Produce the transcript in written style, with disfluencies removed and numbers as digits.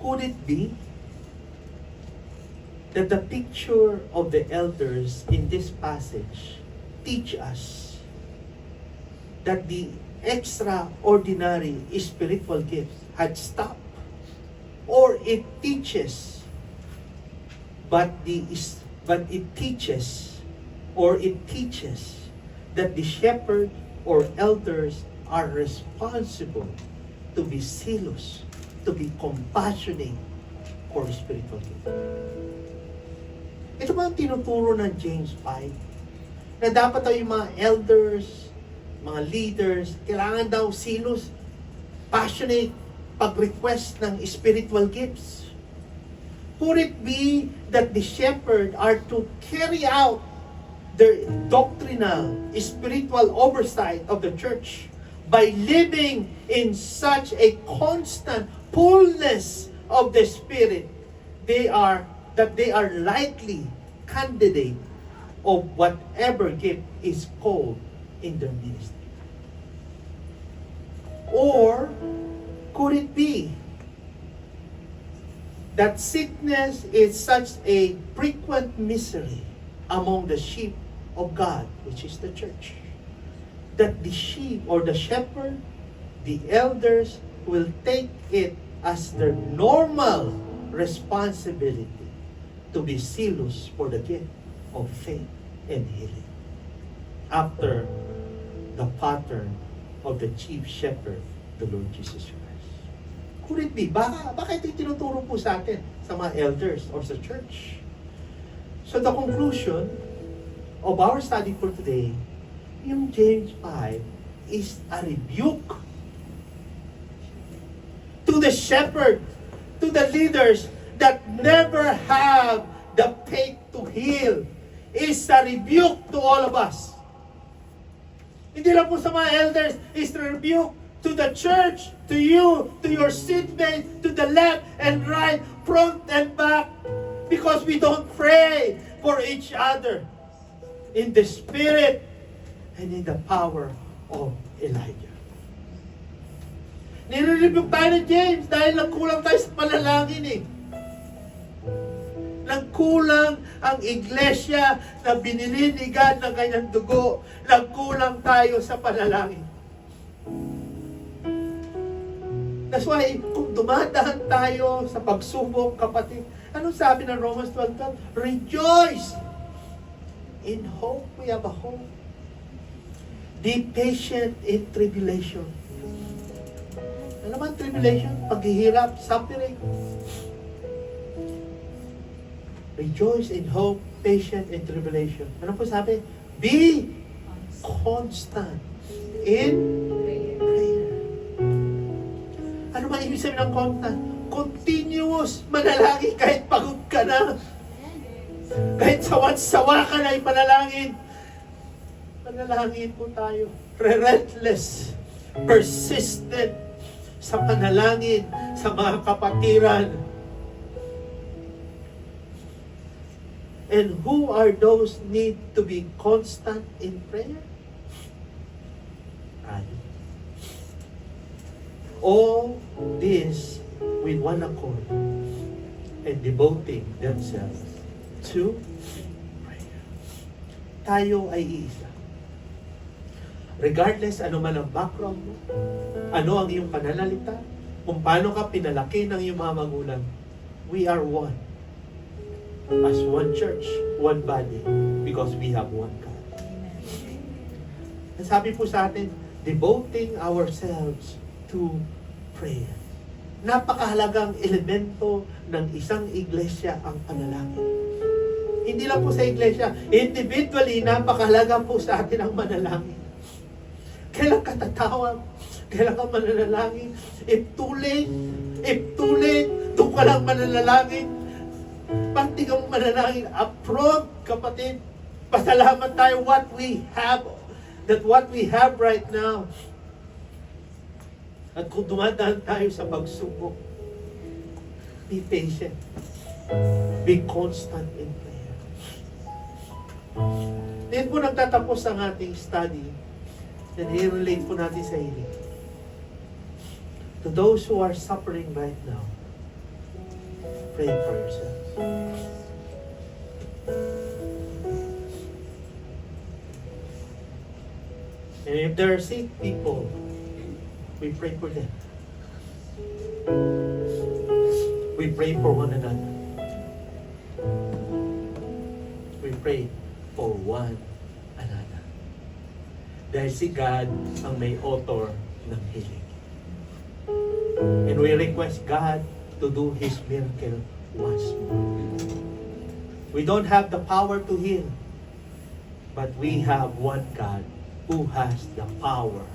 Could it be that the picture of the elders in this passage teach us that the extraordinary spiritual gifts had stopped? Or it teaches, but it teaches that the shepherd or elders are responsible to be zealous, to be compassionate for spiritual gifts. Ito ba ang tinuturo ng James 5? Na dapat tayo yung mga elders, mga leaders, kailangan daw zealous, passionate, pag-request ng spiritual gifts. Could it be that the shepherd are to carry out their doctrinal, spiritual oversight of the church by living in such a constant fullness of the Spirit, they are likely candidate of whatever gift is called in their ministry? Or could it be that sickness is such a frequent misery among the sheep of God, which is the church, that the sheep or the shepherd, the elders will take it as their normal responsibility to be zealous for the gift of faith and healing, after the pattern of the chief shepherd, the Lord Jesus Christ? Could it be? Baka ito tinuturo po sa atin, sa mga elders or sa church. So the conclusion of our study for today, yung James 5, is a rebuke to the shepherd, to the leaders that never have the faith to heal. Is a rebuke to all of us. Hindi lang po sa mga elders, is a rebuke to the church, to you, to your seatmates, to the left and right, front and back, because we don't pray for each other in the Spirit and in the power of Elijah. Nire-review tayo ni James dahil nagkulang tayo sa panalangin eh. Nagkulang ang iglesia na binilinigan ng kanyang dugo. Nagkulang tayo sa panalangin. That's why, kung dumadaan tayo sa pagsubok, kapatid, anong sabi ng Romans 12:12? Rejoice! In hope, we have a hope. Be patient in tribulation. Ano naman tribulation? Paghihirap, suffering. Rejoice in hope, patient in tribulation. Ano po sabi? Be constant in prayer. Ano ba ibig sabihin ng constant? Continuous manalangin kahit pagod ka na. Kahit sawa ka na ipanalangin. Manalangin po tayo. Relentless, persistent sa panalangin sa mga kapatiran. And who are those need to be constant in prayer? All this with one accord and devoting themselves to prayer. Tayo ay iisa. Regardless ano man ang background mo, ano ang iyong pananalita, kung paano ka pinalaki ng iyong mga magulang, we are one. As one church, one body, because we have one God. Ang sabi po sa atin, devoting ourselves to prayer. Napakahalagang elemento ng isang iglesia ang panalangin. Hindi lang po sa iglesia, individually, napakahalaga po sa atin ang manalangin. Kailan ka tatawag? Kailan ka mananalangin? If too late, doon ka lang mananalangin. Pati kang mananangin, approve, kapatid. Pasalamat tayo what we have right now. At kung dumadaan tayo sa pagsubok, be patient. Be constant in prayer. Dito po nagtatapos ang ating study. And i-relate po natin sa healing. To those who are suffering right now, Pray for yourselves. And if there are sick people, we pray for them. We pray for one another. We pray for one another. Dahil si God ang may author ng healing. And we request God to do His miracle once more. We don't have the power to heal, but we have one God who has the power